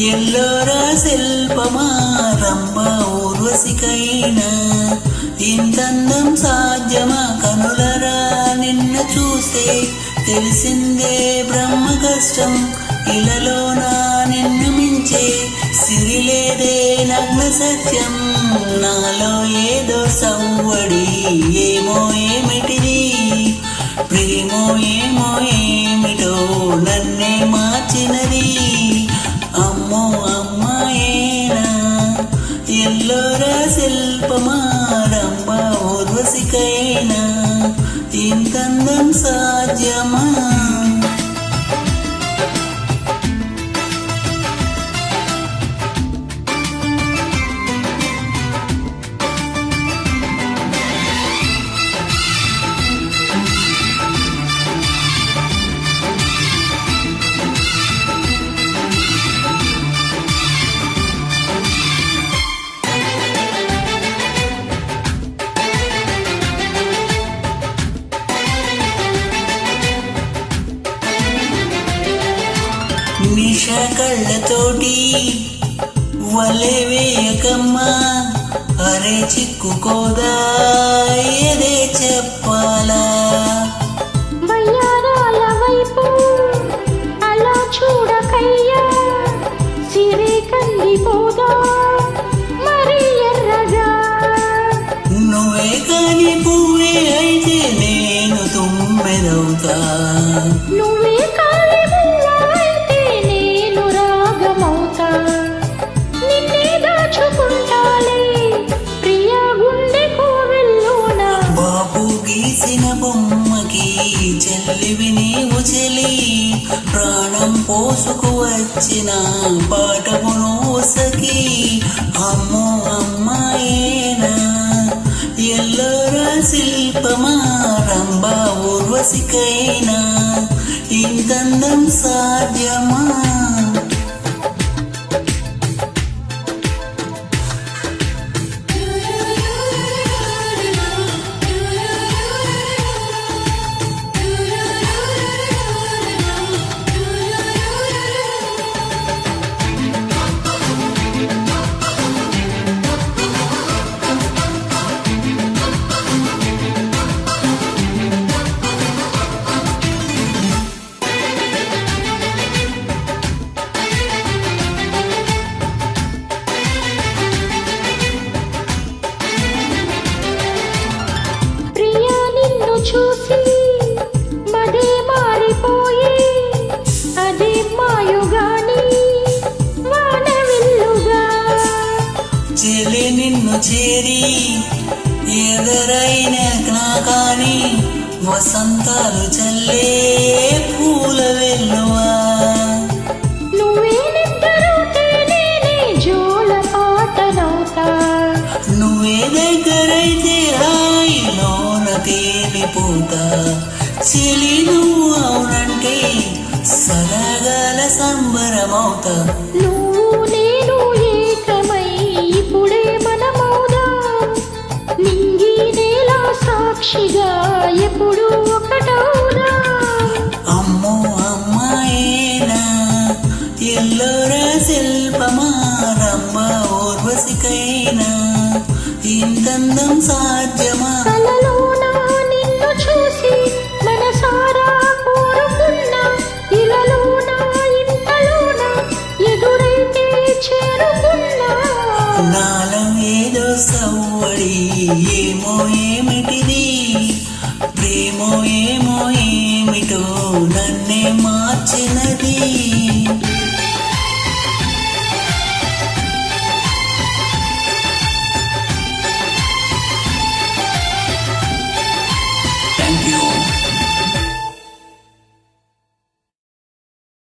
ఎల్లోరా శిల్పమా రంభ ఊర్వశికైనా ఇంతందం సాధ్యమా కనులరా నిన్ను చూస్తే తెలిసిందే బ్రహ్మ కష్టం ఇలలోన నిన్ను మించే సిరిలేదే నగ్న సత్యం నాలో ఏదో సవ్వడి ఏమో ఏమిటిది ప్రేమో ఏమో ఏమిటో నన్నే మార్చినది అమ్మో అమ్మాయేనా ఎల్లోరా శిల్పమా రంభ ఊర్వశికైనా ఇంతందం సాధ్యమా నిష కళ్ళతోటి వలె వేయకమ్మా అరే చిక్కుకోదా ఏదే చెప్పాలా వయ్యారాల వైపు అలా చూడకయ్యా సిరి కందిపోదా మరి ఎర్రగా నువ్వే కాని పువ్వే అయితే నేను తుమ్మెదవుతా నువ్వే కాలి పువ్వైతే నేను రాగమవుతా నిన్నే దాచుకుంటాలే ప్రియా గుండె కోవెల్లోన బాబు గీసిన బొమ్మకి చెల్లివి నీవు చెలి ప్రాణం పోసుకు వచ్చిన పాటము నోసకి అమ్మో అమ్మాయేనా ఎల్లోరా శిల్పమా రంభ ఊర్వశికైనా ఇంతందం సాధ్యమా చూసి మదే మారిపోయి అదే మాయుగాని వాన విల్లుగా చెలి నిన్ను చేరి ఎదరైనా కాని వసంతాలు చల్లే పూల వెల్లువా నువ్వే నిద్రతే నేనే జోల పాటనవుతా నువ్వే దగ్గరైతే హాయిలోన తేలిపోతా చెలి నువ్వు అవునంటే సరగాల సంబరమవుతా నువ్వు నేను ఏకమై ఇప్పుడే మనమౌదా నింగి నేల సాక్షిగా ఎప్పుడు ఒకటౌదా అమ్మో అమ్మాయేనా ఎల్లోరా శిల్పమా రంభ ఊర్వశికైనా ఇంతందం సాధ్యమా కలలోన నిన్ను చూసి మనసారా కోరుకున్నా ఇలలోన ఇంతలోన ఎదురైతే చేరుకున్నా నాలో ఏదో సవ్వడి ఏమో ఏమిటిది ప్రేమో ఏమో ఏమిటో నన్నే మార్చినది